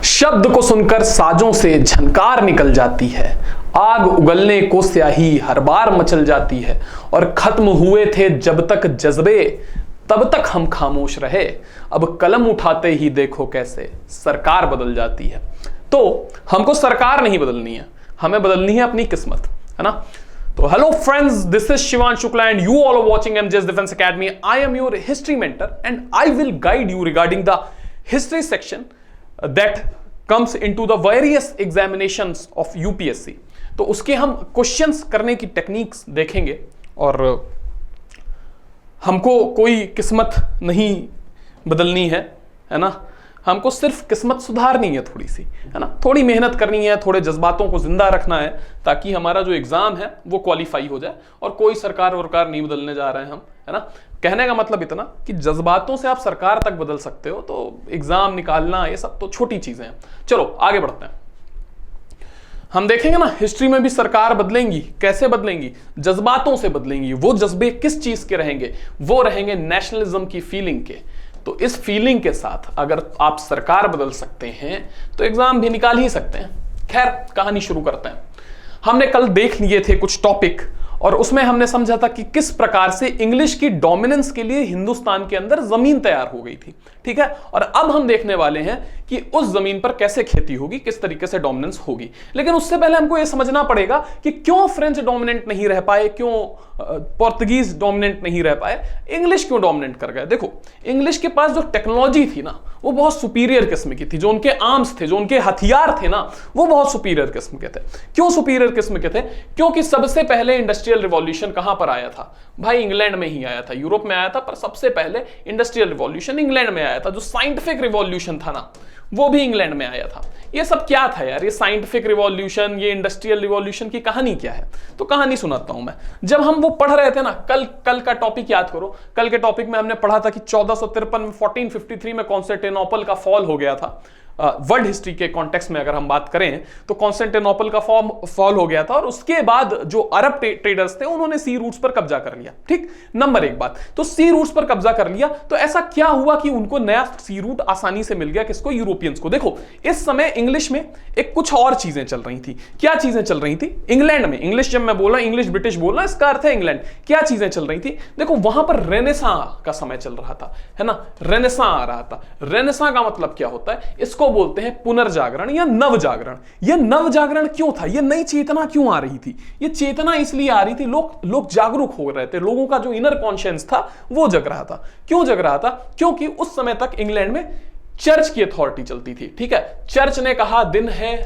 शब्द को सुनकर साजों से झनकार निकल जाती है, आग उगलने को स्याही हर बार मचल जाती है। और खत्म हुए थे जब तक जज्बे तब तक हम खामोश रहे, अब कलम उठाते ही देखो कैसे सरकार बदल जाती है। तो हमको सरकार नहीं बदलनी है, हमें बदलनी है अपनी किस्मत, है ना। तो hello friends, this is Shivansh Shukla and you all are watching MJS defence academy. I am your history mentor and I will guide you regarding the history section that comes into the various examinations of UPSC। तो उसके हम questions करने की techniques देखेंगे और हमको कोई किस्मत नहीं बदलनी है ना, हमको सिर्फ किस्मत सुधारनी है थोड़ी सी, है ना। थोड़ी मेहनत करनी है, थोड़े जज्बातों को जिंदा रखना है ताकि हमारा जो एग्जाम है वो क्वालिफाई हो जाए। और कोई सरकार वरकार नहीं बदलने जा रहे हैं हम, है ना। कहने का मतलब इतना कि जज्बातों से आप सरकार तक बदल सकते हो, तो एग्जाम निकालना ये सब तो छोटी चीजें हैं। चलो आगे बढ़ते हैं, हम देखेंगे ना हिस्ट्री में भी सरकार बदलेंगी। कैसे बदलेंगी? जज्बातों से बदलेंगी। वो जज्बे किस चीज के रहेंगे? वो रहेंगे नेशनलिज्म की फीलिंग के। तो इस फीलिंग के साथ अगर आप सरकार बदल सकते हैं तो एग्जाम भी निकाल ही सकते हैं। खैर, कहानी शुरू करते हैं। हमने कल देख लिए थे कुछ टॉपिक और उसमें हमने समझा था कि किस प्रकार से इंग्लिश की डोमिनेंस के लिए हिंदुस्तान के अंदर जमीन तैयार हो गई थी, ठीक है। और अब हम देखने वाले हैं कि उस जमीन पर कैसे खेती होगी, किस तरीके से डोमिनेंस होगी। लेकिन उससे पहले हमको यह समझना पड़ेगा कि क्यों फ्रेंच डोमिनेंट नहीं रह पाए, क्यों पोर्तुगीज डोमिनेंट नहीं रह पाए, इंग्लिश क्यों डोमिनेंट कर गए। देखो, इंग्लिश के पास जो टेक्नोलॉजी थी ना वो बहुत सुपीरियर किस्म की थी। जो उनके आर्म्स थे, जो उनके हथियार थे ना, वो बहुत सुपीरियर किस्म के थे। क्यों सुपीरियर किस्म के थे? क्योंकि सबसे पहले इंडस्ट्रियल रिवॉल्यूशन कहां पर आया था भाई? इंग्लैंड में ही आया था। यूरोप में आया था पर सबसे पहले इंडस्ट्रियल रिवॉल्यूशन इंग्लैंड में आया था। जो साइंटिफिक रिवॉल्यूशन था ना, वो भी इंग्लैंड में आया था। ये सब क्या था यार? ये साइंटिफिक रिवॉल्यूशन, ये इंडस्ट्रियल रिवॉल्यूशन की कहानी क्या है? तो कहानी सुनाता हूं मैं। जब हम वो पढ़ रहे थे ना, कल का टॉपिक याद करो। कल के टॉपिक में हमने पढ़ा था कि 1453 में 1453 में कॉन्स्टेंटिनोपल का फॉल हो गया था। वर्ल्ड हिस्ट्री के कॉन्टेक्स्ट में अगर हम बात करें तो कॉन्स्टेंटिनोपल का फॉल हो गया था और उसके बाद जो अरब ट्रेडर्स थे उन्होंने सी रूट्स पर कब्जा कर लिया। ठीक, नंबर एक बात तो सी रूट्स पर कब्जा कर लिया। तो ऐसा क्या हुआ कि उनको नया सी रूट आसानी से मिल गया? किसको? यूरोपियंस को। देखो, इस समय इंग्लिश में एक कुछ और चीजें चल रही थी। क्या चीजें चल रही थी इंग्लैंड में? इंग्लिश जब मैं बोल रहा हूं, इंग्लिश ब्रिटिश बोल रहा हूं, इसका अर्थ है इंग्लैंड। क्या चीजें चल रही थी? देखो, वहां पर रेनेसां का समय चल रहा था, है ना। रेनेसां आ रहा था। रेनेसां का मतलब क्या होता है? इसको बोलते हैं पुनर्जागरण या नवजागरण। यह नवजागरण क्यों था? यह नई चेतना क्यों आ रही थी? यह चेतना इसलिए आ रही थी, लोग जागरूक हो रहे थे, लोगों का जो इनर कॉन्शियस था वो जग रहा था। क्यों जग रहा था? क्योंकि उस समय तक इंग्लैंड में चर्च की अथॉरिटी चलती थी, ठीक है। चर्च ने कहा दिन है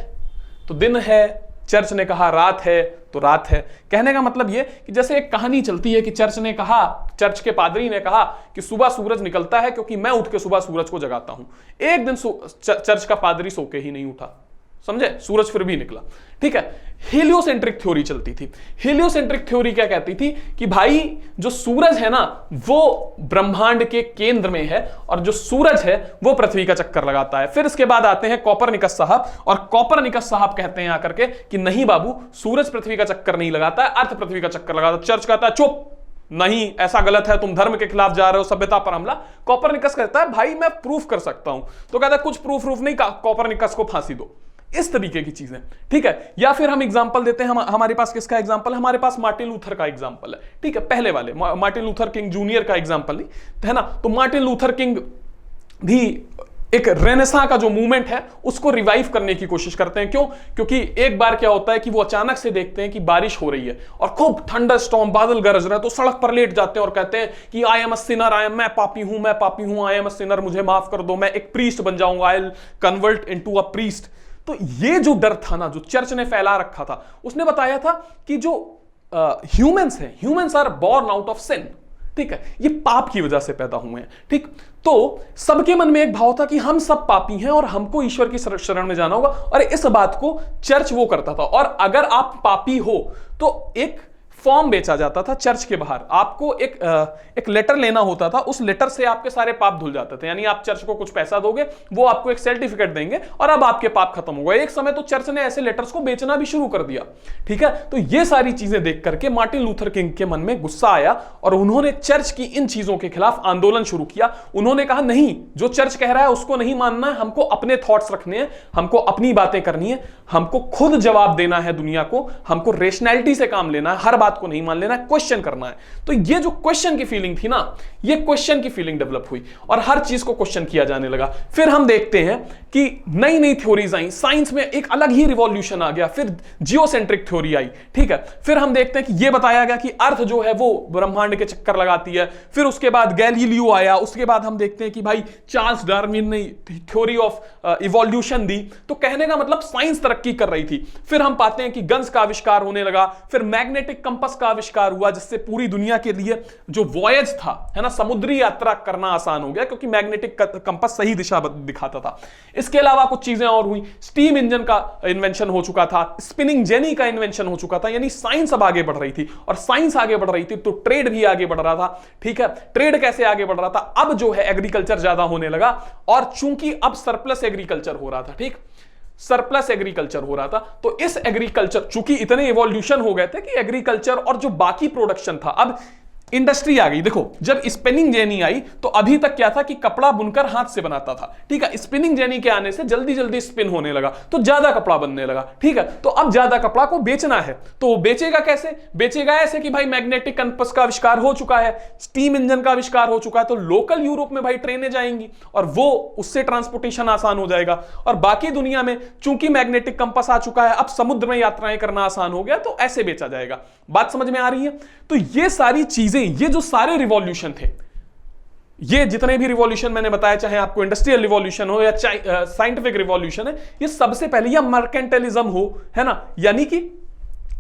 तो दिन है, चर्च ने कहा रात है तो रात है। कहने का मतलब यह कि जैसे एक कहानी चलती है कि चर्च ने कहा, चर्च के पादरी ने कहा कि सुबह सूरज निकलता है क्योंकि मैं उठ के सुबह सूरज को जगाता हूं। एक दिन चर्च का पादरी सो के ही नहीं उठा, समझे, सूरज फिर भी निकला, ठीक है। हेलियोसेंट्रिक थ्योरी चलती थी। हेलियोसेंट्रिक थ्योरी क्या कहती थी कि भाई जो सूरज है ना वो ब्रह्मांड के केंद्र में है और जो सूरज है वो पृथ्वी का चक्कर लगाता है। फिर इसके बाद आते हैं कॉपरनिकस साहब, और कॉपरनिकस साहब कहते हैं आकर के कि नहीं बाबू, सूरज पृथ्वी का चक्कर नहीं लगाता है, अर्थ पृथ्वी का चक्कर लगाता है। चर्च कहता है चुप, नहीं ऐसा गलत है, तुम धर्म के खिलाफ जा रहे हो, सभ्यता पर हमला। कॉपरनिकस कहता है भाई मैं प्रूफ कर सकता हूं। तो कहता है कुछ प्रूफ नहीं, कॉपरनिकस को फांसी दो। इस तरीके की चीजें, ठीक है। या फिर हम एग्जांपल देते हैं, हमारे पास किसका एग्जांपल? हमारे पास मार्टिन लूथर का एग्जांपल है, ठीक है। पहले वाले मार्टिन लूथर किंग जूनियर का एग्जांपल नहीं, है ना। तो मार्टिन लूथर किंग भी एक रेनेसां का जो मूवमेंट है उसको रिवाइव करने की कोशिश करते हैं। क्यों? क्योंकि एक बार क्या होता है कि वो अचानक से देखते हैं कि बारिश हो रही है और खूब थंडर स्टॉर्म, बादल गरज रहे हैं, तो सड़क पर लेट जाते हैं और कहते हैं कि आई एम अ सिनर, मैं पापी हूं, आई एम अ सिनर, मुझे माफ कर दो, मैं एक प्रीस्ट बन जाऊंगा, I will convert into a priest. तो ये जो डर था ना, जो चर्च ने फैला रखा था, उसने बताया था कि जो ह्यूमंस हैं, humans are born out of sin, ठीक है, ये पाप की वजह से पैदा हुए हैं, ठीक। तो सबके मन में एक भाव था कि हम सब पापी हैं और हमको ईश्वर की शरण में जाना होगा, और इस बात को चर्च वो करता था। और अगर आप पापी हो तो एक फॉर्म बेचा जाता था चर्च के बाहर। आपको एक लेटर लेना होता था, उस लेटर से आपके सारे पाप धुल जाते थे। यानी आप चर्च को कुछ पैसा दोगे, वो आपको एक सर्टिफिकेट देंगे और अब आपके पाप खत्म हो गए। एक समय तो चर्च ने ऐसे लेटर्स को बेचना भी शुरू कर दिया। ठीक है, तो ये सारी चीजें देख करके मार्टिन लूथर किंग के मन में गुस्सा आया और उन्होंने चर्च की इन चीजों के खिलाफ आंदोलन शुरू किया। उन्होंने कहा नहीं, जो चर्च कह रहा है उसको नहीं मानना है, हमको अपने थॉट्स रखने हैं, हमको अपनी बातें करनी है, हमको खुद जवाब देना है दुनिया को, हमको रेशनैलिटी से काम लेना है, हर बात को नहीं मान लेना है, क्वेश्चन करना है। तो ये जो क्वेश्चन की फीलिंग थी ना, ये क्वेश्चन की फीलिंग डेवलप हुई और हर चीज को क्वेश्चन किया जाने लगा। फिर हम देखते हैं कि नई नई थ्योरीज आई, साइंस में एक अलग ही रिवॉल्यूशन आ गया, फिर जियोसेंट्रिक थ्योरी आई। ठीक है, फिर हम देखते हैं कि ये बताया गया कि अर्थ जो है वो ब्रह्मांड के चक्कर लगाती है। फिर उसके बाद गैलीलियो आया, उसके बाद हम देखते हैं कि भाई चार्ल्स डार्विन ने थ्योरी ऑफ इवोल्यूशन दी। तो कहने का मतलब साइंस तरक्की कर रही थी। फिर हम पाते हैं कि गन्स का आविष्कार होने लगा, फिर मैग्नेटिक कंपास का आविष्कार हुआ, जिससे पूरी दुनिया के लिए जो वॉयज था, है ना, समुद्री यात्रा करना आसान हो गया, क्योंकि मैग्नेटिक कंपास सही दिशा दिखाता था। इसके अलावा कुछ चीजें और हुई, स्टीम इंजन का इन्वेंशन हो चुका था, स्पिनिंग जेनी का इन्वेंशन हो चुका था। यानी साइंस अब आगे बढ़ रही थी, और साइंस आगे बढ़ रही थी तो ट्रेड भी आगे बढ़ रहा था। ठीक है, ट्रेड कैसे आगे बढ़ रहा था, अब जो है एग्रीकल्चर ज्यादा होने लगा, और चूंकि अब सरप्लस एग्रीकल्चर हो रहा था, ठीक, सरप्लस एग्रीकल्चर हो रहा था, तो इस एग्रीकल्चर, चूंकि इतने इवोल्यूशन हो गए थे कि एग्रीकल्चर और जो बाकी प्रोडक्शन था, अब इंडस्ट्री आ गई। देखो, जब स्पिनिंग जेनी आई तो अभी तक क्या था कि कपड़ा बुनकर हाथ से बनाता था। ठीक है, स्पिनिंग जेनी के आने से जल्दी जल्दी स्पिन होने लगा, तो ज्यादा कपड़ा बनने लगा। ठीक है, तो अब ज्यादा कपड़ा को बेचना है, तो वो बेचेगा कैसे? बेचेगा ऐसे कि भाई मैग्नेटिक कंपास का आविष्कार हो चुका है, स्टीम इंजन का आविष्कार हो चुका है, तो लोकल यूरोप में भाई ट्रेनें जाएंगी और वो उससे ट्रांसपोर्टेशन आसान हो जाएगा। और बाकी दुनिया में चूंकि मैग्नेटिक कंपास आ चुका है, अब समुद्र में यात्राएं करना आसान हो गया, तो ऐसे बेचा जाएगा। बात समझ में आ रही है? तो ये सारी चीजें, ये जो सारे रिवॉल्यूशन थे, ये जितने भी रिवॉल्यूशन मैंने बताया, चाहे आपको इंडस्ट्रियल रिवॉल्यूशन हो या साइंटिफिक रिवॉल्यूशन है, ये सबसे पहले या मर्केंटलिज्म हो, है ना, यानी कि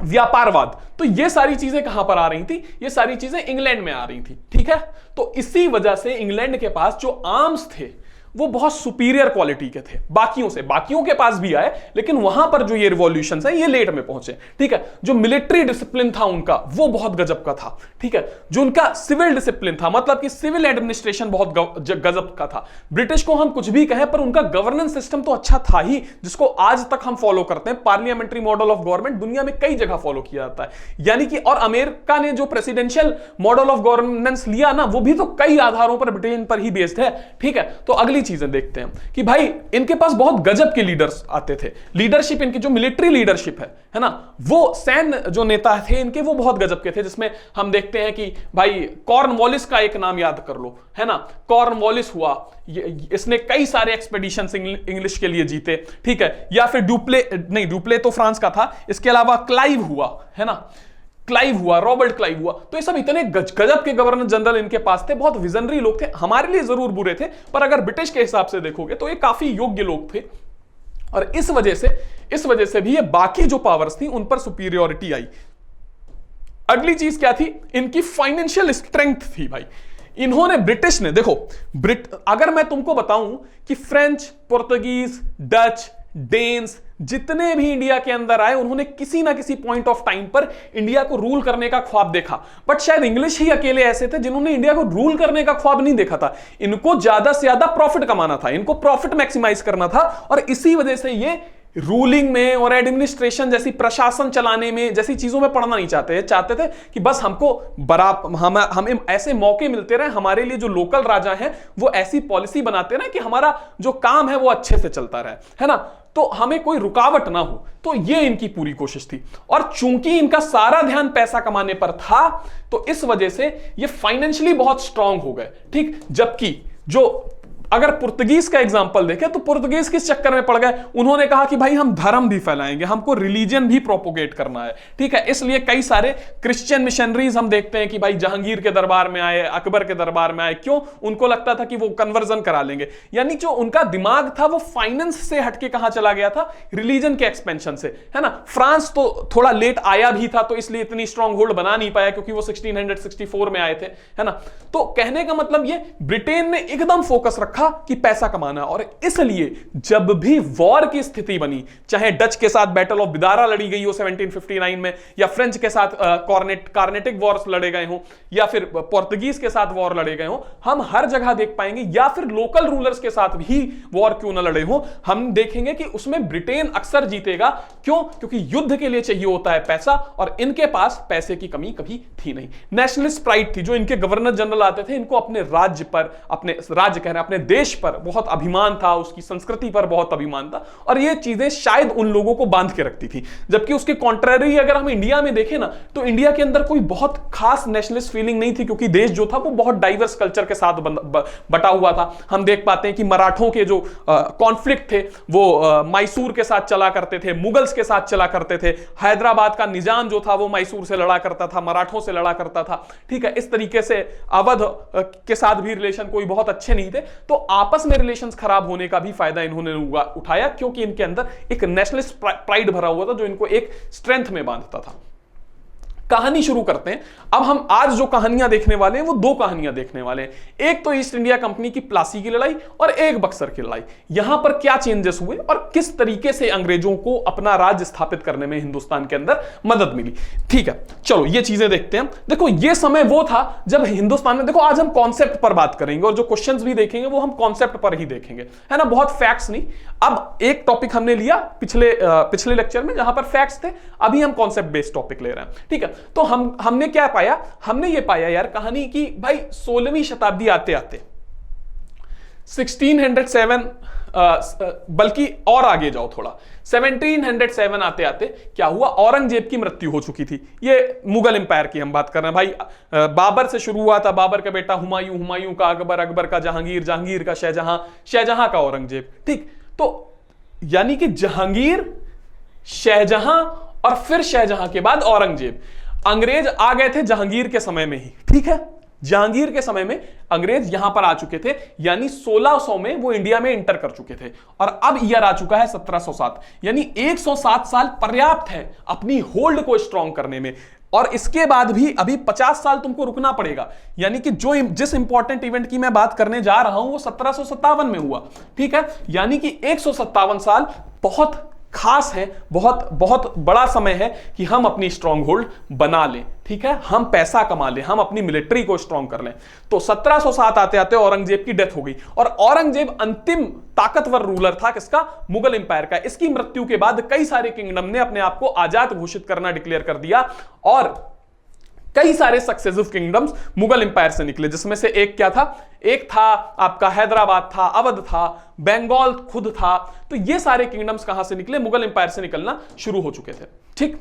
व्यापारवाद, तो ये सारी चीजें कहां पर आ रही थी? ये सारी चीजें इंग्लैंड में आ रही थी। ठीक है, तो इसी वजह से इंग्लैंड के पास जो आर्म्स थे वो बहुत सुपीरियर क्वालिटी के थे बाकियों से। बाकियों के पास भी आए, लेकिन वहां पर जो ये रिवॉल्यूशंस है ये लेट में पहुंचे। ठीक है, जो मिलिट्री डिसिप्लिन था उनका वो बहुत गजब का था। ठीक है, जो उनका सिविल डिसिप्लिन था, मतलब कि सिविल एडमिनिस्ट्रेशन बहुत गजब का था। ब्रिटिश को हम कुछ भी कहें, पर उनका गवर्नेंस सिस्टम तो अच्छा था ही, जिसको आज तक हम फॉलो करते हैं। पार्लियामेंट्री मॉडल ऑफ गवर्नमेंट दुनिया में कई जगह फॉलो किया जाता है, यानी कि, और अमेरिका ने जो प्रेसिडेंशियल मॉडल ऑफ गवर्नेंस लिया ना, वो भी तो कई आधारों पर ब्रिटेन पर ही बेस्ड है। ठीक है, तो अगली चीजें देखते हैं कि भाई इनके पास बहुत गजब के लीडर्स आते थे। लीडरशिप, इनकी जो मिलिट्री लीडरशिप है ना, वो सैन्य जो नेता थे इनके, वो बहुत गजब के थे। जिसमें हम देखते हैं कि भाई कॉर्नवालिस का एक नाम याद कर लो, है ना, कॉर्नवालिस हुआ, इसने कई सारे एक्सपेडिशंस इंग्लिश के लिए जीते। ठीक है, या फिर ड्यूप्ले तो फ्रांस का था, इसके अलावा क्लाइव हुआ, है ना, क्लाइव हुआ, रॉबर्ट क्लाइव हुआ। तो ये सब इतने गजब के गवर्नर जनरल इनके पास थे, बहुत विजनरी लोग थे। हमारे लिए जरूर बुरे थे, पर अगर ब्रिटिश के हिसाब से देखोगे तो ये काफी योग्य लोग थे, और इस वजह से भी ये बाकी जो पावर्स थी उन पर सुपीरियरिटी आई। अगली चीज क्या थी? इनकी फाइनेंशियल स्ट्रेंथ थी भाई। इन्होंने, ब्रिटिश ने, देखो अगर मैं तुमको बताऊं कि फ्रेंच, पुर्तगीज, डच, डेन्स जितने भी इंडिया के अंदर आए, उन्होंने किसी ना किसी पॉइंट ऑफ टाइम पर इंडिया को रूल करने का ख्वाब देखा। बट शायद इंग्लिश ही अकेले ऐसे थे जिन्होंने इंडिया को रूल करने का ख्वाब नहीं देखा था। इनको ज्यादा से ज्यादा प्रॉफिट कमाना था, इनको प्रॉफिट मैक्सिमाइज करना था, और इसी वजह से ये रूलिंग में और एडमिनिस्ट्रेशन जैसी, प्रशासन चलाने में जैसी चीजों में पढ़ना नहीं चाहते थे कि बस हमको हमें ऐसे मौके मिलते रहे, हमारे लिए जो लोकल राजा हैं वो ऐसी पॉलिसी बनाते रहे कि हमारा जो काम है वो अच्छे से चलता रहे, है ना, तो हमें कोई रुकावट ना हो। तो ये इनकी पूरी कोशिश थी, और चूंकि इनका सारा ध्यान पैसा कमाने पर था, तो इस वजह से ये फाइनेंशियली बहुत स्ट्रांग हो गए। ठीक, जबकि जो अगर पुर्तगीज का एग्जांपल देखें, तो पुर्तगीज किस चक्कर में पड़ गए? उन्होंने कहा कि भाई हम धर्म भी फैलाएंगे, हमको रिलीजन भी प्रोपोगेट करना है। ठीक है, इसलिए कई सारे क्रिश्चियन मिशनरीज हम देखते हैं कि भाई जहांगीर के दरबार में आए, अकबर के दरबार में आए। क्यों? उनको लगता था कि वो कन्वर्जन करा लेंगे। यानी जो उनका दिमाग था वो फाइनेंस से हटके कहां चला गया था? रिलीजन के एक्सपेंशन से, है ना। फ्रांस तो थोड़ा लेट आया भी था, तो इसलिए इतनी स्ट्रॉन्ग होल्ड बना नहीं पाया, क्योंकि वो 1664 में आए थे, है ना। तो कहने का मतलब ये, ब्रिटेन ने एकदम फोकस रखा था कि पैसा कमाना, और इसलिए जब भी वॉर की स्थिति बनी, चाहे डच के साथ बैटल ऑफ बिदारा लड़ी गई हो 1759 में, या फ्रेंच के साथ कार्नेटिक वॉर्स लड़े गए हो, या फिर पोर्तुगीज के साथ वॉर लड़े गए हो, हम हर जगह देख पाएंगे, या फिर लोकल रूलर्स के साथ भी वॉर क्यों ना लड़े हो, हम देखेंगे कि उसमें ब्रिटेन अक्सर जीतेगा। क्यों? क्योंकि युद्ध के लिए चाहिए होता है पैसा, और इनके पास पैसे की कमी कभी थी नहीं। नेशनलिस्ट प्राइड थी, जो इनके गवर्नर जनरल आते थे, इनको अपने राज्य पर, अपने राज्य कह रहे हैं, अपने देश पर बहुत अभिमान था, उसकी संस्कृति पर बहुत अभिमान था, और ये चीजें शायद उन लोगों को बांध के रखती थी। जबकि उसके कॉन्ट्ररी अगर हम इंडिया में देखें ना, तो इंडिया के अंदर कोई बहुत खास नेशनलिस्ट फीलिंग नहीं थी, क्योंकि देश जो था वो बहुत डाइवर्स कल्चर के साथ बटा हुआ था। हम देख पाते हैं कि मराठों के जो कॉन्फ्लिक्ट थे वो मैसूर के साथ चला करते थे, मुगल्स के साथ चला करते थे, हैदराबाद का निजाम जो था वो मैसूर से लड़ा करता था, मराठों से लड़ा करता था, ठीक है। इस तरीके से अवध के साथ भी रिलेशन कोई बहुत अच्छे नहीं थे, तो आपस में रिलेशंस खराब होने का भी फायदा इन्होंने उठाया, क्योंकि इनके अंदर एक नेशनलिस्ट प्राइड भरा हुआ था, जो इनको एक स्ट्रेंथ में बांधता था। कहानी शुरू करते हैं। अब हम आज जो कहानियां देखने वाले हैं वो दो कहानियां देखने वाले हैं, एक तो ईस्ट इंडिया कंपनी की प्लासी की लड़ाई और एक बक्सर की लड़ाई। यहां पर क्या चेंजेस हुए और किस तरीके से अंग्रेजों को अपना राज्य स्थापित करने में हिंदुस्तान के अंदर मदद मिली। ठीक है, चलो ये चीजें देखते हैं। देखो ये समय वो था जब हिंदुस्तान में, देखो आज हम कॉन्सेप्ट पर बात करेंगे और जो क्वेश्चंस भी देखेंगे वो हम कॉन्सेप्ट पर ही देखेंगे, है ना, बहुत फैक्ट्स नहीं। अब एक टॉपिक हमने लिया पिछले लेक्चर में जहां पर फैक्ट्स थे, अभी हम कॉन्सेप्ट बेस्ड टॉपिक ले रहे हैं। ठीक है, तो हमने क्या पाया, हमने ये पाया यार कहानी की, भाई 16वीं शताब्दी आते आते 1607, बल्कि और आगे जाओ थोड़ा, 1707 आते आते क्या हुआ, औरंगजेब की मृत्यु हो चुकी थी। ये मुगल एम्पायर की हम बात कर रहे हैं भाई। बाबर से शुरू हुआ था, बाबर का बेटा हुमायूं, हुमायूं का अकबर, अकबर का जहांगीर, जहांगीर का शाहजहां, शाहजहां का औरंगजेब। ठीक, तो यानी कि जहांगीर, शाहजहां और फिर शाहजहां के बाद औरंगजेब। अंग्रेज आ गए थे जहांगीर के समय में ही, ठीक है, जहांगीर के समय में अंग्रेज यहां पर आ चुके थे, यानी 1600 में वो इंडिया में इंटर कर चुके थे, और अब ईयर आ चुका है 1707, यानी 107 साल पर्याप्त है अपनी होल्ड को स्ट्रॉन्ग करने में। और इसके बाद भी अभी 50 साल तुमको रुकना पड़ेगा, यानी कि जिस इंपॉर्टेंट इवेंट की मैं बात करने जा रहा हूं वो 1757 में हुआ। ठीक है, यानी कि 157 साल बहुत खास है, बहुत बहुत बड़ा समय है कि हम अपनी स्ट्रॉन्ग होल्ड बना लें। ठीक है, हम पैसा कमा लें, हम अपनी मिलिट्री को स्ट्रॉन्ग कर लें। तो 1707 आते आते औरंगजेब की डेथ हो गई, और औरंगजेब अंतिम ताकतवर रूलर था किसका, मुगल एम्पायर का। इसकी मृत्यु के बाद कई सारे किंगडम ने अपने आप को आजाद घोषित करना डिक्लेयर कर दिया, और कई सारे सक्सेसिव किंगडम्स मुगल एम्पायर से निकले, जिसमें से एक क्या था, एक था आपका हैदराबाद था, अवध था, बंगाल खुद था। तो ये सारे किंगडम्स कहां से निकले, मुगल एम्पायर से निकलना शुरू हो चुके थे। ठीक,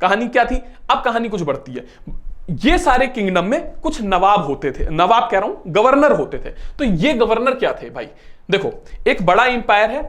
कहानी क्या थी, अब कहानी कुछ बढ़ती है। ये सारे किंगडम में कुछ नवाब होते थे, नवाब कह रहा हूं, गवर्नर होते थे। तो ये गवर्नर क्या थे भाई, देखो एक बड़ा एम्पायर है,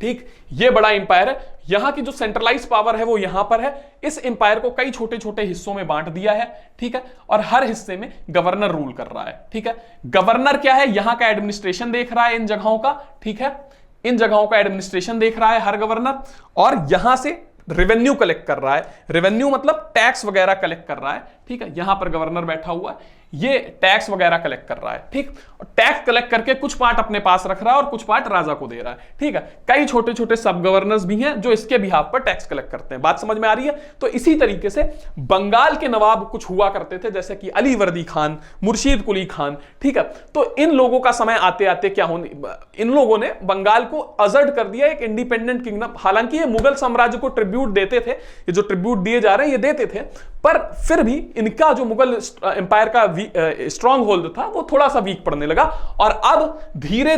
ठीक, ये बड़ा एम्पायर है, यहां की जो सेंट्रलाइज पावर है वो यहां पर है। इस एम्पायर को कई छोटे छोटे हिस्सों में बांट दिया है, ठीक है, और हर हिस्से में गवर्नर रूल कर रहा है। ठीक है, गवर्नर क्या है, यहां का एडमिनिस्ट्रेशन देख रहा है इन जगहों का, ठीक है, इन जगहों का एडमिनिस्ट्रेशन देख रहा है हर गवर्नर, और यहां से रेवेन्यू कलेक्ट कर रहा है। रेवेन्यू मतलब टैक्स वगैरह कलेक्ट कर रहा है। ठीक है, यहां पर गवर्नर बैठा हुआ है, ये टैक्स वगैरह कलेक्ट कर रहा है। ठीक, टैक्स कलेक्ट करके कुछ पार्ट अपने पास रख रहा है और कुछ पार्ट राजा को दे रहा है। ठीक है, कई छोटे छोटे सब गवर्नर्स भी हैं जो इसके बिहाफ पर टैक्स कलेक्ट करते हैं। बात समझ में आ रही है? तो इसी तरीके से बंगाल के नवाब कुछ हुआ करते थे, जैसे कि अली वर्दी खान, मुर्शीद कुली खान। ठीक है, तो इन लोगों का समय आते आते क्या होने, इन लोगों ने बंगाल को अजर्ट कर दिया एक इंडिपेंडेंट किंगडम। हालांकि ये मुगल साम्राज्य को ट्रिब्यूट देते थे, ये जो ट्रिब्यूट दिए जा रहे हैं ये देते थे, पर फिर भी इनका जो मुगल एम्पायर का स्ट्रॉन्ग होल्ड था वो थोड़ा सा वीक पड़ने लगा, और अब धीरे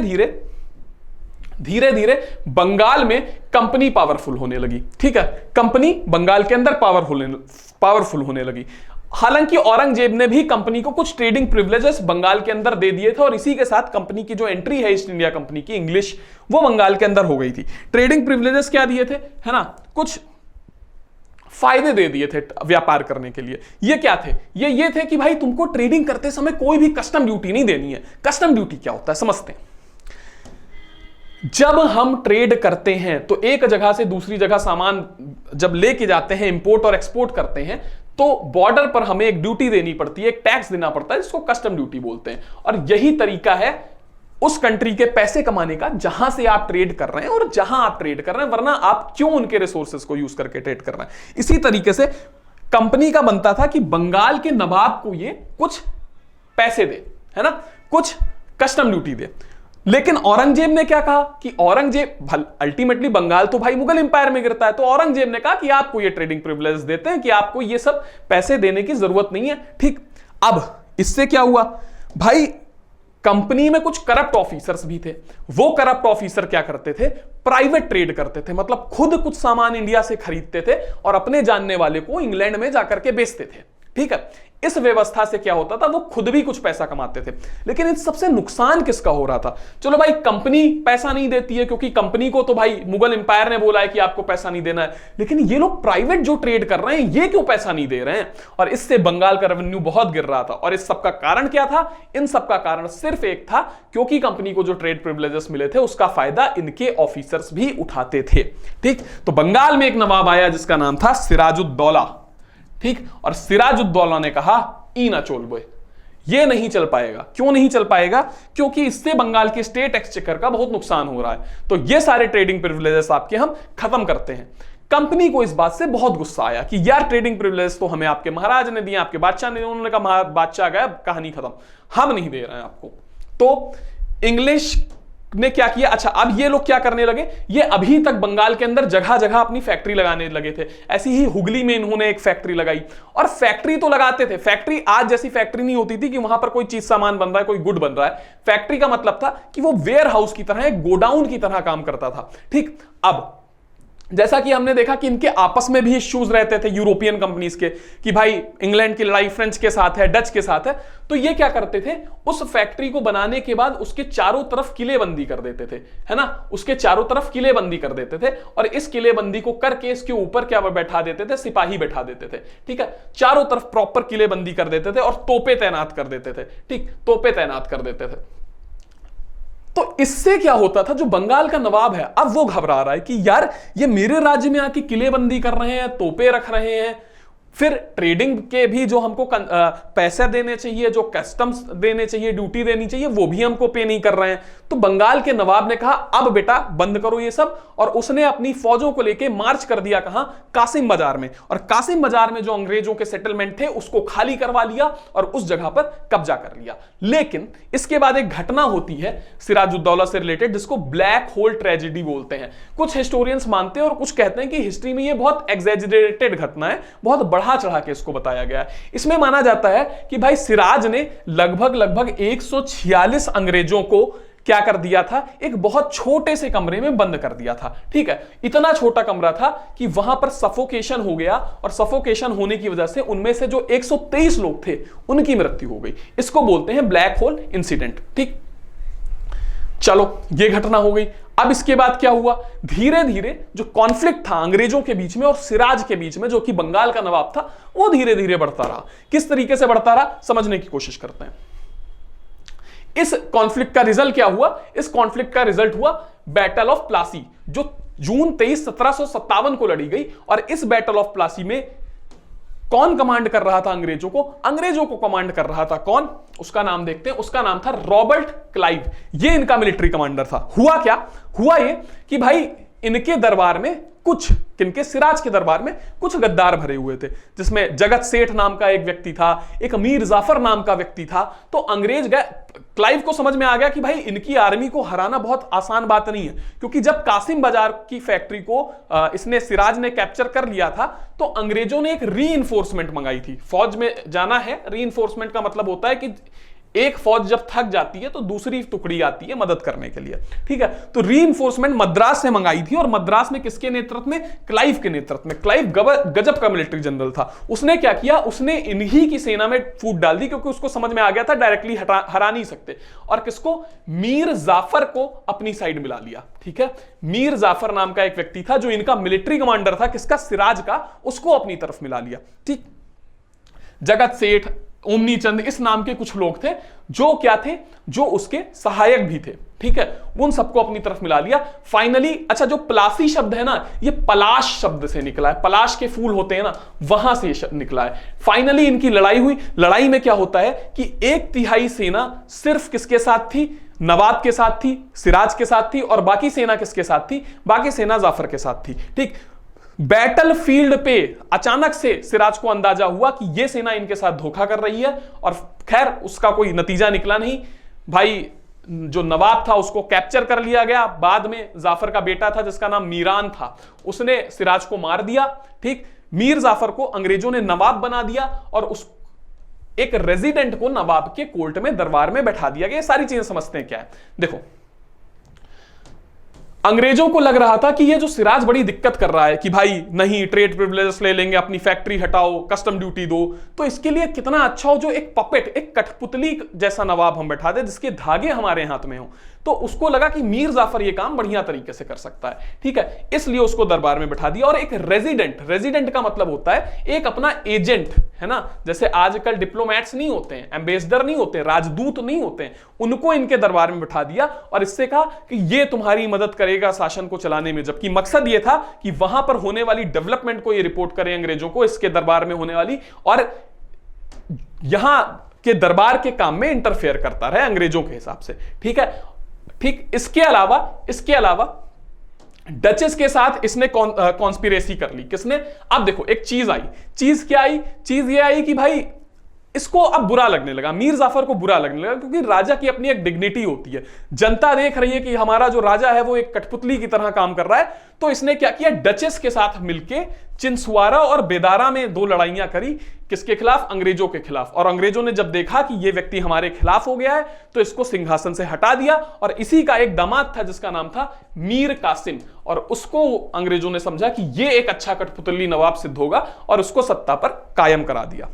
धीरे बंगाल में कंपनी पावरफुल होने लगी। ठीक है, कंपनी बंगाल के अंदर पावरफुल होने लगी। हालांकि औरंगजेब ने भी कंपनी को कुछ ट्रेडिंग प्रिविलेजेस बंगाल के अंदर दे दिए थे, और इसी के साथ कंपनी की जो एंट्री है ईस्ट इंडिया कंपनी की, इंग्लिश, वो बंगाल के अंदर हो गई थी। ट्रेडिंग प्रिविलेजेस क्या दिए थे, है ना, कुछ फायदे दे दिए थे व्यापार करने के लिए। ये क्या थे, ये थे कि भाई तुमको ट्रेडिंग करते समय कोई भी कस्टम ड्यूटी नहीं देनी है। कस्टम ड्यूटी क्या होता है समझते हैं। जब हम ट्रेड करते हैं तो एक जगह से दूसरी जगह सामान जब लेके जाते हैं, इंपोर्ट और एक्सपोर्ट करते हैं, तो बॉर्डर पर हमें एक ड्यूटी देनी पड़ती है, एक टैक्स देना पड़ता है, जिसको कस्टम ड्यूटी बोलते हैं। और यही तरीका है उस कंट्री के पैसे कमाने का जहां से आप ट्रेड कर रहे हैं और जहां आप ट्रेड कर रहे हैं, वरना आप क्यों उनके रिसोर्सेज को यूज करके ट्रेड कर रहे हैं। इसी तरीके से कंपनी का बनता था कि बंगाल के नवाब को ये कुछ पैसे दे, है ना, कुछ कस्टम ड्यूटी दे। लेकिन औरंगजेब ने क्या कहा कि औरंगजेब, अल्टीमेटली बंगाल तो भाई मुगल एम्पायर में गिरता है, तो औरंगजेब ने कहा कि आपको ये ट्रेडिंग प्रिविलेज देते हैं कि आपको ये सब पैसे देने की जरूरत नहीं है। ठीक, अब इससे क्या हुआ भाई, कंपनी में कुछ करप्ट ऑफिसर्स भी थे। वो करप्ट ऑफिसर क्या करते थे, प्राइवेट ट्रेड करते थे, मतलब खुद कुछ सामान इंडिया से खरीदते थे और अपने जानने वाले को इंग्लैंड में जाकर के बेचते थे। ठीक है, इस व्यवस्था से क्या होता था, वो खुद भी कुछ पैसा कमाते थे। लेकिन इन सबसे नुकसान किसका हो रहा था? चलो भाई, कंपनी पैसा नहीं देती है क्योंकि कंपनी को तो भाई मुगल एम्पायर ने बोला है कि आपको पैसा नहीं देना है, लेकिन ये लोग प्राइवेट जो ट्रेड कर रहे हैं ये क्यों पैसा नहीं दे रहे हैं? और इससे बंगाल का रेवेन्यू बहुत गिर रहा था। और इस सबका कारण क्या था? इन सबका कारण सिर्फ एक था, क्योंकि कंपनी को जो ट्रेड प्रिविलेजेस मिले थे उसका फायदा इनके ऑफिसर्स भी उठाते थे। ठीक, तो बंगाल में एक नवाब आया जिसका नाम था सिराजुद्दौला। ठीक, और सिराजुद्दौला ने कहा इना चोलबे, ये नहीं चल पाएगा। क्यों नहीं चल पाएगा? क्योंकि इससे बंगाल के स्टेट एक्सचेकर का बहुत नुकसान हो रहा है, तो ये सारे ट्रेडिंग प्रिविलेजेस आपके हम खत्म करते हैं। कंपनी को इस बात से बहुत गुस्सा आया कि यार ट्रेडिंग प्रिविलेज तो हमें आपके महाराज ने दिए, आपके बादशाह ने दिए। उन्होंने कहा बादशाह गया, कहानी खत्म, हम नहीं दे रहे हैं आपको। तो इंग्लिश ने क्या किया, अच्छा अब ये लोग क्या करने लगे, ये अभी तक बंगाल के अंदर जगह जगह अपनी फैक्ट्री लगाने लगे थे। ऐसी ही हुगली में इन्होंने एक फैक्ट्री लगाई, और फैक्ट्री तो लगाते थे, फैक्ट्री आज जैसी फैक्ट्री नहीं होती थी कि वहां पर कोई चीज सामान बन रहा है, कोई गुड बन रहा है। फैक्ट्री का मतलब था कि वो वेयर हाउस की तरह, एक गोडाउन की तरह काम करता था। ठीक, अब जैसा कि हमने देखा कि इनके आपस में भी इश्यूज रहते थे यूरोपियन कंपनीज के, कि भाई इंग्लैंड की लड़ाई फ्रेंच के साथ है, डच के साथ है, तो ये क्या करते थे, उस फैक्ट्री को बनाने के बाद उसके चारों तरफ किलेबंदी कर देते थे, है ना, उसके चारों तरफ किलेबंदी कर देते थे। और इस किलेबंदी को करके इसके ऊपर क्या बैठा देते थे, सिपाही बैठा देते थे। ठीक है, चारों तरफ प्रॉपर किलेबंदी कर देते थे और तोपे तैनात कर देते थे। ठीक, तोपे तैनात कर देते थे। तो इससे क्या होता था, जो बंगाल का नवाब है अब वो घबरा रहा है कि यार ये मेरे राज्य में आके किलेबंदी कर रहे हैं, तोपे रख रहे हैं, फिर ट्रेडिंग के भी जो हमको पैसे देने चाहिए, जो कस्टम्स देने चाहिए, ड्यूटी देनी चाहिए, वो भी हमको पे नहीं कर रहे हैं। तो बंगाल के नवाब ने कहा अब बेटा बंद करो ये सब, और उसने अपनी फौजों को लेके मार्च कर दिया कहां, कासिम बाजार में। और कासिम बाजार में जो अंग्रेजों के सेटलमेंट थे उसको खाली करवा लिया और उस जगह पर कब्जा कर लिया। लेकिन इसके बाद एक घटना होती है सिराजुद्दौला से रिलेटेड, जिसको ब्लैक होल ट्रेजेडी बोलते हैं। कुछ हिस्टोरियंस मानते हैं और कुछ कहते हैं कि हिस्ट्री में ये बहुत एग्जैजरेटेड घटना है, बहुत बढ़ा चढ़ा के इसको बताया गया है। इसमें माना जाता है कि भाई सिराज ने लगभग 146 अंग्रेजों को क्या कर दिया था, एक बहुत छोटे से कमरे में बंद कर दिया था। ठीक है, इतना छोटा कमरा था कि वहां पर सफोकेशन हो गया, और सफोकेशन होने की वजह से उनमें से जो 123 लोग थे उनकी मृत्यु हो गई। इसको बोलते हैं ब्लैक होल इंसिडेंट। ठीक, चलो ये घटना हो गई। अब इसके बाद क्या हुआ, धीरे धीरे जो कॉन्फ्लिक्ट था अंग्रेजों के बीच में और सिराज के बीच में, जो कि बंगाल का नवाब था, वो धीरे धीरे बढ़ता रहा। किस तरीके से बढ़ता रहा समझने की कोशिश करते हैं। इस कॉन्फ्लिक्ट का रिजल्ट क्या हुआ, इस कॉन्फ्लिक्ट का रिजल्ट हुआ बैटल ऑफ प्लासी, जो जून 23, 1757 को लड़ी गई। और इस बैटल ऑफ प्लासी में कौन कमांड कर रहा था अंग्रेजों को? अंग्रेजों को कमांड कर रहा था कौन, उसका नाम देखते हैं। उसका नाम था रॉबर्ट क्लाइव। ये इनका मिलिट्री कमांडर था। हुआ क्या, हुआ ये कि भाई इनके दरबार में कुछ, किनके, सिराज के दरबार में कुछ गद्दार भरे हुए थे, जिसमें जगत सेठ नाम का एक व्यक्ति था, एक मीर जाफर नाम का व्यक्ति था। तो अंग्रेज गए, क्लाइव को समझ में आ गया कि भाई इनकी आर्मी को हराना बहुत आसान बात नहीं है, क्योंकि जब कासिम बाजार की फैक्ट्री को इसने सिराज ने कैप्चर कर लिया था, तो अंग्रेजों ने एक रीइंफोर्समेंट मंगाई थी। फौज में जाना है, रीइंफोर्समेंट का मतलब होता है कि एक फौज जब थक जाती है तो दूसरी टुकड़ी आती है मदद करने के लिए। ठीक है, तो रीइंफोर्समेंट मद्रास से मंगाई थी, और मद्रास में किसके नेतृत्व में, क्लाइव के नेतृत्व में। क्लाइव गजब का मिलिट्री जनरल था। उसने क्या किया, उसने इन्हीं की सेना में फूट डाल दी, क्योंकि उसको समझ में आ गया था डायरेक्टली हरा नहीं सकते, और किसको, मीर जाफर को अपनी साइड मिला लिया। ठीक है, मीर जाफर नाम का एक व्यक्ति था जो इनका मिलिट्री कमांडर था, किसका, सिराज का, उसको अपनी तरफ मिला लिया। ठीक, जगत सेठ, ओमनी चंद, इस नाम के कुछ लोग थे जो क्या थे, जो उसके सहायक भी थे। ठीक है, उन सबको अपनी तरफ मिला लिया। फाइनली, अच्छा जो प्लासी शब्द है ना, ये पलाश शब्द से निकला है, पलाश के फूल होते हैं ना, वहां से निकला है। फाइनली इनकी लड़ाई हुई। लड़ाई में क्या होता है कि 1/3 सेना सिर्फ किसके साथ थी, नवाब के साथ थी, सिराज के साथ थी, और बाकी सेना किसके साथ थी? बाकी सेना जाफर के साथ थी। ठीक, बैटल फील्ड पे अचानक से सिराज को अंदाजा हुआ कि यह सेना इनके साथ धोखा कर रही है, और खैर उसका कोई नतीजा निकला नहीं। भाई जो नवाब था उसको कैप्चर कर लिया गया। बाद में जाफर का बेटा था जिसका नाम मीरान था, उसने सिराज को मार दिया। ठीक, मीर जाफर को अंग्रेजों ने नवाब बना दिया और उस एक रेजिडेंट को नवाब के कोर्ट में, दरबार में बैठा दिया गया। ये सारी चीजें समझते हैं क्या है। देखो, अंग्रेजों को लग रहा था कि ये जो सिराज बड़ी दिक्कत कर रहा है कि भाई नहीं ट्रेड प्रिविलेजेस ले लेंगे, अपनी फैक्ट्री हटाओ, कस्टम ड्यूटी दो, तो इसके लिए कितना अच्छा हो जो एक पपेट, एक कठपुतली जैसा नवाब हम बैठा दे जिसके धागे हमारे हाथ में हो। तो उसको लगा कि मीर जाफर ये काम बढ़िया तरीके से कर सकता है। ठीक है, इसलिए उसको दरबार में बैठा दिया। और एक रेजिडेंट, रेजिडेंट का मतलब होता है एक अपना एजेंट, है ना, जैसे आजकल डिप्लोमैट्स नहीं होते हैं, एम्बेसडर नहीं होते, राजदूत नहीं होते हैं, उनको इनके दरबार में बैठा दिया और इससे कहा कि ये तुम्हारी मदद करेगा शासन को चलाने में। जबकि मकसद ये था कि वहां पर होने वाली डेवलपमेंट को ये रिपोर्ट करें अंग्रेजों को, इसके दरबार में होने वाली, और यहां के दरबार के काम में इंटरफेयर करता रहे अंग्रेजों के हिसाब से। ठीक है, ठीक, इसके अलावा डचेस के साथ इसने कॉन्स्पिरेसी कर ली। किसने? अब देखो एक चीज आई, चीज क्या आई? चीज ये आई कि भाई इसको अब बुरा लगने लगा, मीर जाफर को बुरा लगने लगा, क्योंकि राजा की अपनी एक डिग्निटी होती है। जनता देख रही है कि हमारा जो राजा है वो एक कठपुतली की तरह काम कर रहा है। तो इसने क्या किया, डचेस के साथ मिलके चिंसवारा और बेदारा में 2 लड़ाइयां करी। किसके खिलाफ? अंग्रेजों के खिलाफ। और अंग्रेजों ने जब देखा कि ये व्यक्ति हमारे खिलाफ हो गया है तो इसको सिंहासन से हटा दिया। और इसी का एक दामाद था जिसका नाम था मीर कासिम, और उसको अंग्रेजों ने समझा कि ये एक अच्छा कठपुतली नवाब सिद्ध होगा और उसको सत्ता पर कायम करा दिया।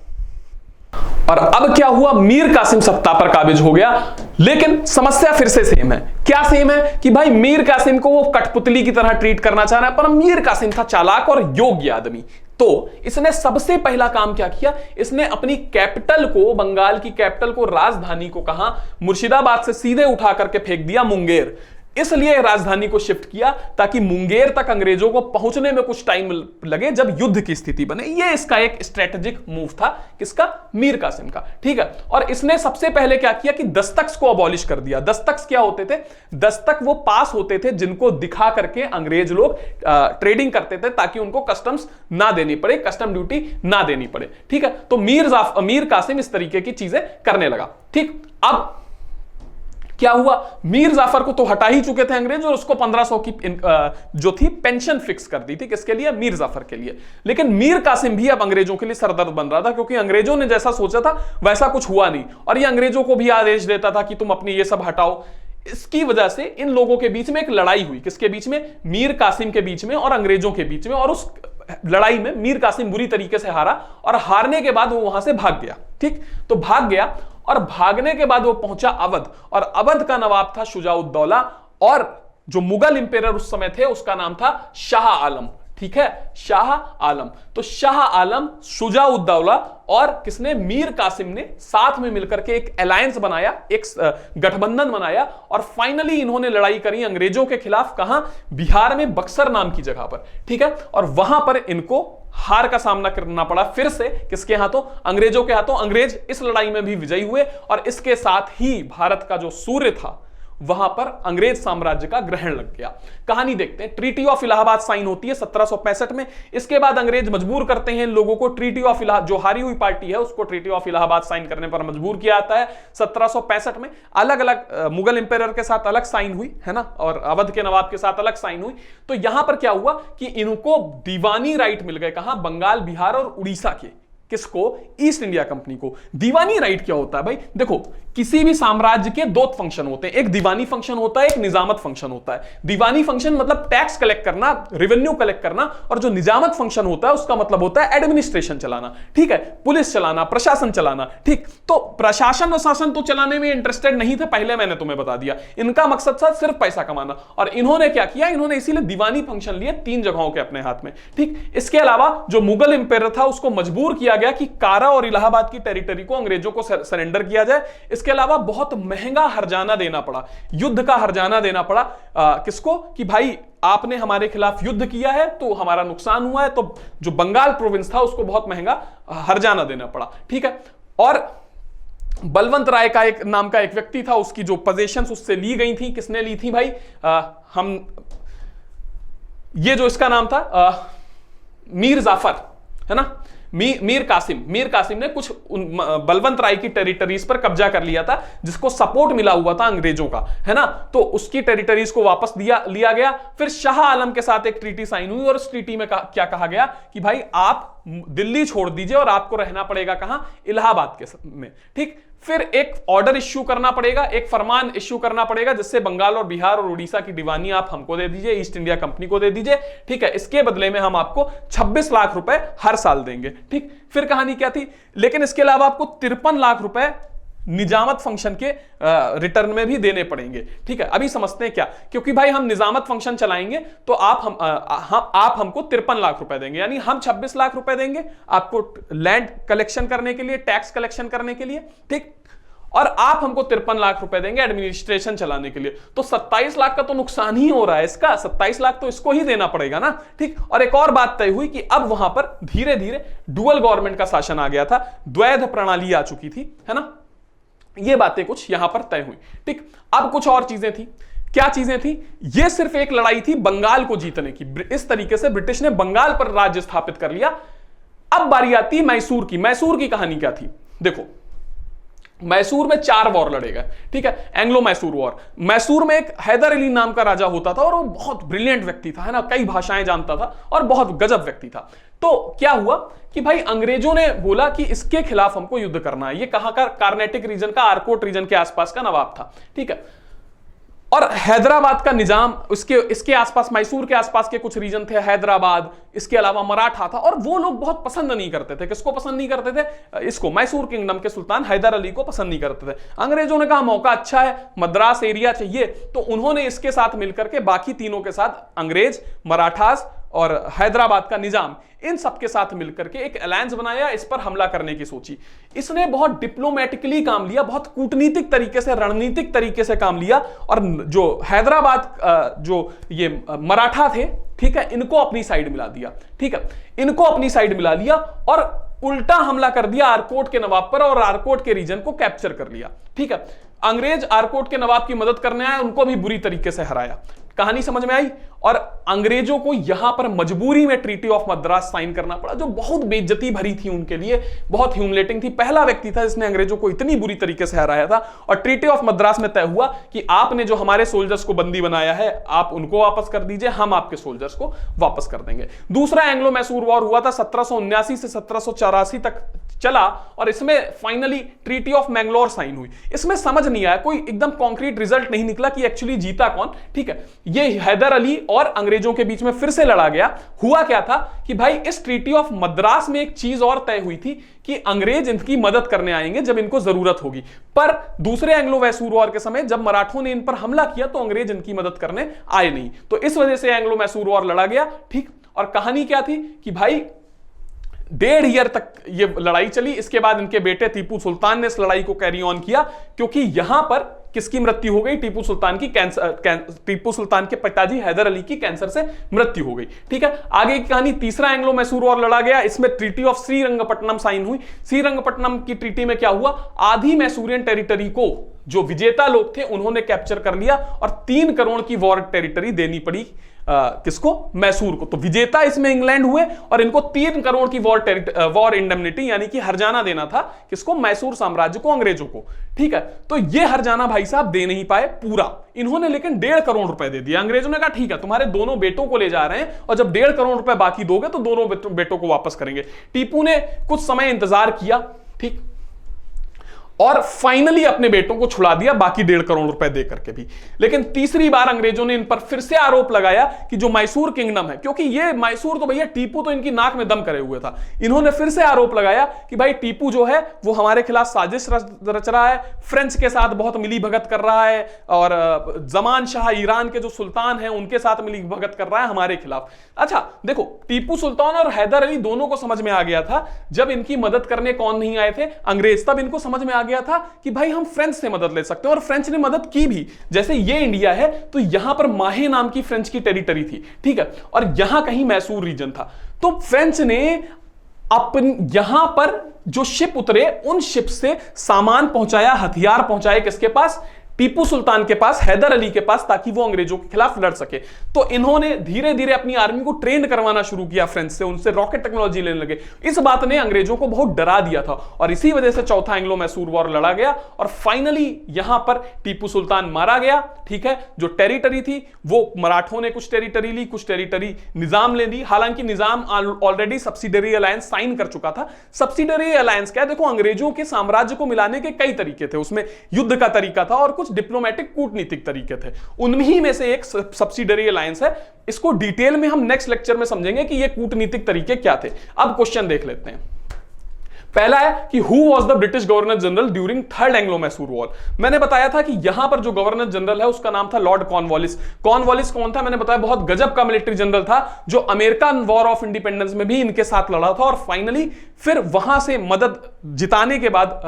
और अब क्या हुआ, मीर कासिम सत्ता पर काबिज हो गया। लेकिन समस्या फिर से सेम है। क्या सेम है? कि भाई मीर कासिम को वो कठपुतली की तरह ट्रीट करना चाह रहा है, पर मीर कासिम था चालाक और योग्य आदमी। तो इसने सबसे पहला काम क्या किया, इसने अपनी कैपिटल को, बंगाल की कैपिटल को, राजधानी को कहां, मुर्शिदाबाद से सीधे उठा करके फेंक दिया मुंगेर। इसलिए राजधानी को शिफ्ट किया ताकि मुंगेर तक अंग्रेजों को पहुंचने में कुछ टाइम लगे जब युद्ध की स्थिति बने। ये इसका एक स्ट्रेटेजिक मूव था। किसका? मीर कासिम का। ठीक है, और इसने सबसे पहले क्या किया कि दस्तक को अबॉलिश कर दिया। दस्तक क्या होते थे? दस्तक वो पास होते थे जिनको दिखा करके अंग्रेज लोग ट्रेडिंग करते थे ताकि उनको कस्टम्स ना देनी पड़े, कस्टम ड्यूटी ना देनी पड़े। ठीक है, तो मीर कासिम इस तरीके की चीजें करने लगा। ठीक, अब क्या हुआ, मीर जाफर को तो हटा ही चुके थे अंग्रेज और उसको 1500 की जो थी पेंशन फिक्स कर दी थी। किसके लिए? मीर जाफर के लिए। लेकिन मीर कासिम भी अब अंग्रेजों के लिए सरदर्द बन रहा था, क्योंकि अंग्रेजों ने जैसा सोचा था वैसा कुछ हुआ नहीं, और ये अंग्रेजों को भी आदेश देता था कि तुम अपनी ये सब हटाओ। इसकी वजह से इन लोगों के बीच में एक लड़ाई हुई। किसके बीच में? मीर कासिम के बीच में और अंग्रेजों के बीच में। और उस लड़ाई में मीर कासिम बुरी तरीके से हारा, और हारने के बाद वो वहां से भाग गया। ठीक, तो भाग गया, और भागने के बाद वो पहुंचा अवध, और अवध का नवाब था शुजाउद्दौला, और जो मुगल इंपेरर उस समय थे उसका नाम था शाह आलम। ठीक है, शाह आलम। तो शाह आलम, शुजाउद्दौला और किसने? मीर कासिम ने साथ में मिलकर के एक अलायंस बनाया, एक गठबंधन बनाया, और फाइनली इन्होंने लड़ाई करी अंग्रेजों के खिलाफ। कहां? बिहार में बक्सर नाम की जगह पर। ठीक है, और वहां पर इनको हार का सामना करना पड़ा फिर से। किसके हाथों? अंग्रेजों के हाथों। अंग्रेज इस लड़ाई में भी विजयी हुए, और इसके साथ ही भारत का जो सूर्य था वहां पर अंग्रेज साम्राज्य का ग्रहण लग गया। कहानी देखते हैं। ट्रीटी ऑफ इलाहाबाद साइन होती है 1765 में। इसके बाद अंग्रेज मजबूर करते हैं इन लोगों को, ट्रीटी ऑफ इलाहाबाद, जो हारी हुई पार्टी है उसको ट्रीटी ऑफ इलाहाबाद साइन करने पर मजबूर किया जाता है 1765 में। अलग अलग मुगल इंपेरर के साथ अलग साइन हुई, है ना, और अवध के नवाब के साथ अलग साइन हुई। तो यहां पर क्या हुआ कि इनको दीवानी राइट मिल गए। कहां? बंगाल, बिहार और उड़ीसा के। किसको? ईस्ट इंडिया कंपनी को। दीवानी राइट क्या होता है भाई? देखो, किसी भी साम्राज्य के 2 फंक्शन होते हैं, एक दीवानी फंक्शन होता है, एक निजामत फंक्शन होता है। दीवानी फंक्शन मतलब टैक्स कलेक्ट करना, रेवेन्यू कलेक्ट करना, और जो निजामत फंक्शन होता है उसका मतलब होता है एडमिनिस्ट्रेशन चलाना। ठीक है, पुलिस चलाना, प्रशासन चलाना। ठीक, तो प्रशासन और शासन तो चलाने में इंटरेस्टेड नहीं थे, पहले मैंने तुम्हें बता दिया। इनका मकसद था सिर्फ पैसा कमाना, और इन्होंने क्या किया, इन्होंने इसीलिए दीवानी फंक्शन लिए 3 जगहों के अपने हाथ में। ठीक, इसके अलावा जो मुगल इंपेरर था उसको मजबूर किया गया कि कारा और इलाहाबाद की टेरिटरी को अंग्रेजों को सरेंडर किया जाए। इसके अलावा बहुत महंगा हर्जाना देना पड़ा, युद्ध का हर्जाना देना पड़ा। किसको? कि भाई आपने हमारे खिलाफ युद्ध किया है तो हमारा नुकसान हुआ है, तो जो बंगाल प्रोविंस था उसको बहुत महंगा हर्जाना देना पड़ा। ठीक है, और बलवंत राय का एक नाम का एक व्यक्ति था, उसकी जो पोजीशंस उससे ली गई थी, किसने ली थी भाई? हम ये जो इसका नाम था मीर जाफर, है ना, मीर कासिम ने कुछ बलवंत राय की टेरिटरीज पर कब्जा कर लिया था, जिसको सपोर्ट मिला हुआ था अंग्रेजों का, है ना। तो उसकी टेरिटरीज को वापस लिया गया। फिर शाह आलम के साथ एक ट्रीटी साइन हुई और उस ट्रीटी में क्या कहा गया कि भाई आप दिल्ली छोड़ दीजिए और आपको रहना पड़ेगा कहां? इलाहाबाद के में, ठीक। फिर एक ऑर्डर इश्यू करना पड़ेगा, एक फरमान इश्यू करना पड़ेगा, जिससे बंगाल और बिहार और उड़ीसा की दीवानी आप हमको दे दीजिए, ईस्ट इंडिया कंपनी को दे दीजिए, ठीक है। इसके बदले में हम आपको 26 लाख रुपए हर साल देंगे, ठीक। फिर कहानी क्या थी? लेकिन इसके अलावा आपको 53 लाख रुपए निजामत फंक्शन के रिटर्न में भी देने पड़ेंगे, ठीक है। अभी समझते हैं क्या, क्योंकि भाई हम निजामत फंक्शन चलाएंगे तो आप हमको 53 लाख रुपए देंगे, यानी हम 26 लाख रुपए देंगे आपको लैंड कलेक्शन करने के लिए, टैक्स कलेक्शन करने के लिए, ठीक। और आप हमको 53 लाख रुपए देंगे एडमिनिस्ट्रेशन चलाने के लिए। तो 27 लाख का तो नुकसान ही हो रहा है इसका, 27 लाख तो इसको ही देना पड़ेगा ना, ठीक। और एक और बात तय हुई कि अब वहां पर धीरे धीरे डुअल गवर्नमेंट का शासन आ गया था, द्वैध प्रणाली आ चुकी थी, है ना। ये बातें कुछ यहां पर तय हुई, ठीक। अब कुछ और चीजें थी। क्या चीजें थी? ये सिर्फ एक लड़ाई थी बंगाल को जीतने की। इस तरीके से ब्रिटिश ने बंगाल पर राज्य स्थापित कर लिया। अब बारी आती है मैसूर की। मैसूर की कहानी क्या थी? देखो, मैसूर में 4 वॉर लड़े गए, ठीक है, एंग्लो मैसूर वॉर। मैसूर में एक हैदर अली नाम का राजा होता था और वो बहुत ब्रिलियंट व्यक्ति था, है ना, कई भाषाएं जानता था और बहुत गजब व्यक्ति था। तो क्या हुआ कि भाई अंग्रेजों ने बोला कि इसके खिलाफ हमको युद्ध करना है। ये कहां का? कार्नेटिक रीजन का, आरकोट रीजन के आसपास का नवाब था, ठीक है। और हैदराबाद का निजाम, इसके आसपास, मैसूर के आसपास के कुछ रीजन थे, हैदराबाद, इसके अलावा मराठा था, और वो लोग बहुत पसंद नहीं करते थे। किसको पसंद नहीं करते थे? इसको, मैसूर किंगडम के सुल्तान हैदर अली को पसंद नहीं करते थे। अंग्रेजों ने कहा मौका अच्छा है, मद्रास एरिया चाहिए, तो उन्होंने इसके साथ मिलकर के बाकी तीनों के साथ, अंग्रेज, मराठास और हैदराबाद का निजाम, इन सबके साथ मिलकर के एक अलायंस बनाया, इस पर हमला करने की सोची। इसने बहुत डिप्लोमेटिकली काम लिया, बहुत कूटनीतिक तरीके से, रणनीतिक तरीके से काम लिया, और जो हैदराबाद जो ये मराठा थे, ठीक है, इनको अपनी साइड मिला दिया, ठीक है, इनको अपनी साइड मिला लिया और उल्टा हमला कर दिया आरकोट के नवाब पर और आरकोट के रीजन को कैप्चर कर लिया, ठीक है। अंग्रेज आरकोट के नवाब की मदद करने आए, उनको भी बुरी तरीके से हराया। कहानी समझ में आई? और अंग्रेजों को यहां पर मजबूरी में ट्रीटी ऑफ मद्रास साइन करना पड़ा, जो बहुत बेइज्जती भरी थी उनके लिए, बहुत ह्यूमिलेटिंग थी। पहला व्यक्ति था जिसने अंग्रेजों को इतनी बुरी तरीके से हराया था। और ट्रीटी ऑफ मद्रास में तय हुआ कि आपने जो हमारे सोल्जर्स को बंदी बनाया है, आप उनको वापस कर दीजिए, हम आपके सोल्जर्स को वापस कर देंगे। दूसरा एंग्लो मैसूर वॉर हुआ था, 1779 से 1784 तक चला, और इसमें finally treaty of Mangalore sign हुई। इसमें समझ नहीं आया, कोई एकदम कॉन्क्रीट रिजल्ट नहीं निकला कि एक्चुअली जीता कौन, ठीक है। ये हैदर अली और अंग्रेजों के बीच में फिर से लड़ा गया। हुआ क्या था कि भाई इस ट्रीटी ऑफ मद्रास में एक चीज और तय हुई थी कि अंग्रेज इनकी मदद करने आएंगे जब इनको जरूरत होगी। पर दूसरे एंग्लो मैसूर वॉर के समय जब मराठों ने इन पर हमला किया तो अंग्रेज इनकी मदद करने आए नहीं, तो इस वजह से एंग्लो मैसूर वॉर लड़ा गया, ठीक। और कहानी क्या थी कि भाई 1.5 ईयर तक ये लड़ाई चली। इसके बाद इनके बेटे टीपू सुल्तान ने इस लड़ाई को कैरी ऑन किया, क्योंकि यहां पर किसकी मृत्यु हो गई? टीपू सुल्तान की टीपू सुल्तान के पिताजी हैदर अली की कैंसर से मृत्यु हो गई, ठीक है। आगे की कहानी, तीसरा एंग्लो मैसूर वॉर लड़ा गया। इसमें ट्रीटी ऑफ श्रीरंगपट्टनम साइन हुई। श्रीरंगपट्टनम की ट्रीटी में क्या हुआ? आधी मैसूरियन टेरिटरी को जो विजेता लोग थे उन्होंने कैप्चर कर लिया और 3 करोड़ की वॉर टेरिटरी देनी पड़ी किसको? मैसूर को। तो विजेता इसमें इंग्लैंड हुए और इनको 3 करोड़ की वॉर इंडेमनिटी यानी कि हर्जाना देना था किसको? मैसूर साम्राज्य को, अंग्रेजों को, ठीक है। तो ये हर्जाना भाई साहब दे नहीं पाए पूरा, इन्होंने लेकिन 1.5 करोड़ रुपए दे दिया। अंग्रेजों ने कहा ठीक है, तुम्हारे दोनों बेटों को ले जा रहे हैं और जब 1.5 करोड़ रुपए बाकी दोगे तो दोनों बेटों को वापस करेंगे। टीपू ने कुछ समय इंतजार किया, ठीक, और फाइनली अपने बेटों को छुड़ा दिया, बाकी 1.5 करोड़ रुपए दे करके भी। लेकिन तीसरी बार अंग्रेजों ने इन पर फिर से आरोप लगाया कि जो मैसूर किंगडम है, क्योंकि ये मैसूर तो भैया टीपू तो इनकी नाक में दम करे हुए था, इन्होंने फिर से आरोप लगाया कि भाई टीपू जो है वो हमारे खिलाफ साजिश रच रहा है, फ्रेंच के साथ बहुत मिली भगत कर रहा है और जमान शाह ईरान के जो सुल्तान है उनके साथ मिली भगत कर रहा है हमारे खिलाफ। अच्छा देखो, टीपू सुल्तान और हैदर अली दोनों को समझ में आ गया था, जब इनकी मदद करने कौन नहीं आए थे? अंग्रेज। तब इनको समझ में आ गया था कि भाई हम फ्रेंच से मदद ले सकते हैं, और फ्रेंच ने मदद की भी। जैसे ये इंडिया है तो यहां पर माहे नाम की फ्रेंच की टेरिटरी थी, ठीक है, और यहां कहीं मैसूर रीजन था। तो फ्रेंच ने अपन यहां पर जो शिप उतरे उन शिप से सामान पहुंचाया, हथियार पहुंचाए किसके पास? टीपू सुल्तान के पास, हैदर अली के पास, ताकि वो अंग्रेजों के खिलाफ लड़ सके। तो इन्होंने धीरे धीरे अपनी आर्मी को ट्रेन करवाना शुरू किया फ्रेंच से, उनसे रॉकेट टेक्नोलॉजी लेने लगे। इस बात ने अंग्रेजों को बहुत डरा दिया था और इसी वजह से चौथा एंग्लो मैसूर वॉर लड़ा गया और फाइनली यहां पर टीपू सुल्तान मारा गया। ठीक है, जो टेरिटरी थी वो मराठों ने कुछ टेरिटरी ली, कुछ टेरिटरी निजाम ले ली। हालांकि निजाम ऑलरेडी सब्सिडरी अलायंस साइन कर चुका था। सब्सिडरी अलायंस क्या है? देखो, अंग्रेजों के साम्राज्य को मिलाने के कई तरीके थे, उसमें युद्ध का तरीका था और कुछ डिप्लोमेटिक कूटनीतिक तरीके थे। उन्हीं में से एक सब्सिडरी अलायंस है। इसको डिटेल में हम नेक्स्ट लेक्चर में समझेंगे कि ये कूटनीतिक तरीके क्या थे। अब क्वेश्चन देख लेते हैं। पहला है कि who was the British governor general during third Anglo Mysore war. मैंने बताया था कि यहां पर जो गवर्नर जनरल है उसका नाम था लॉर्ड कॉर्नवालिस। कॉर्नवालिस कौन था? मैंने बताया बहुत गजब का मिलिट्री जनरल था जो अमेरिकन वॉर ऑफ इंडिपेंडेंस में भी इनके साथ लड़ा था और फाइनली फिर वहां से मदद जिताने के बाद,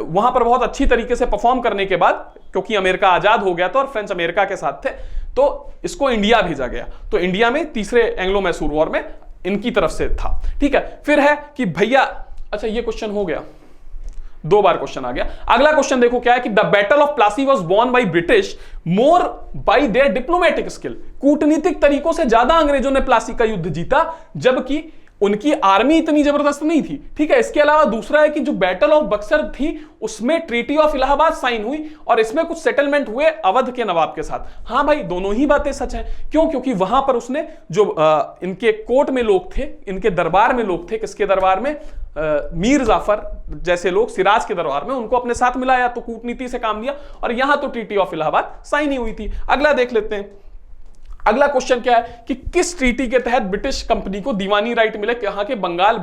वहां पर बहुत अच्छी तरीके से परफॉर्म करने के बाद, क्योंकि अमेरिका आजाद हो गया था और फ्रेंच अमेरिका के साथ थे, तो इसको इंडिया भेजा गया। तो इंडिया में तीसरे एंग्लो मैसूर वॉर में इनकी तरफ से था। ठीक है, फिर है कि भैया, अच्छा ये क्वेश्चन हो गया, 2 बार क्वेश्चन आ गया। अगला क्वेश्चन देखो क्या है कि the battle of Plassey was won by British more by there diplomatic skill. कूटनीतिक तरीकों से ज्यादा अंग्रेजों ने प्लासी का युद्ध जीता, जबकि उनकी आर्मी इतनी जबरदस्त नहीं थी। ठीक है, इसके अलावा दूसरा है कि जो बैटल ऑफ बक्सर थी उसमें ट्रीटी ऑफ इलाहाबाद साइन हुई और इसमें कुछ सेटलमेंट हुए अवध के नवाब के साथ। हां भाई, दोनों ही बातें सच हैं। क्यों? क्योंकि वहां पर उसने जो इनके कोर्ट में लोग थे, इनके दरबार में लोग थे, किसके दरबार में? मीर जाफर जैसे लोग सिराज के दरबार में, उनको अपने साथ मिलाया, तो कूटनीति से काम लिया और यहां तो ट्रीटी ऑफ इलाहाबाद साइन ही हुई थी। अगला देख लेते हैं। अगला क्वेश्चन क्या है कि किस ट्रीटी के तहत ब्रिटिश कंपनी को दीवानी राइट मिले यहाँ के बंगाल,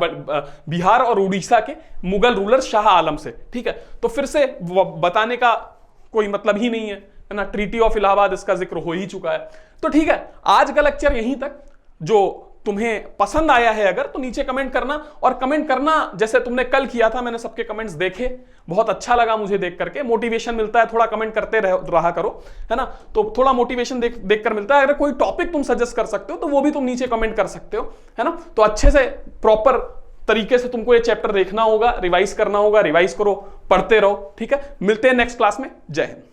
बिहार और उड़ीसा के मुगल रूलर शाह आलम से? ठीक है, तो फिर से बताने का कोई मतलब ही नहीं है ना, ट्रीटी ऑफ इलाहाबाद इसका जिक्र हो ही चुका है। तो ठीक है, आज का लेक्चर यहीं तक। जो तुम्हें पसंद आया है अगर, तो नीचे कमेंट करना, और कमेंट करना जैसे तुमने कल किया था। मैंने सबके कमेंट्स देखे, बहुत अच्छा लगा मुझे देख करके, मोटिवेशन मिलता है। थोड़ा कमेंट करते रहा करो, है ना, तो थोड़ा मोटिवेशन देख कर मिलता है। अगर कोई टॉपिक तुम सजेस्ट कर सकते हो तो वो भी तुम नीचे कमेंट कर सकते हो, है ना। तो अच्छे से प्रॉपर तरीके से तुमको ये चैप्टर देखना होगा, रिवाइज करना होगा, रिवाइज करो, पढ़ते रहो। ठीक है, मिलते हैं नेक्स्ट क्लास में। जय हिंद।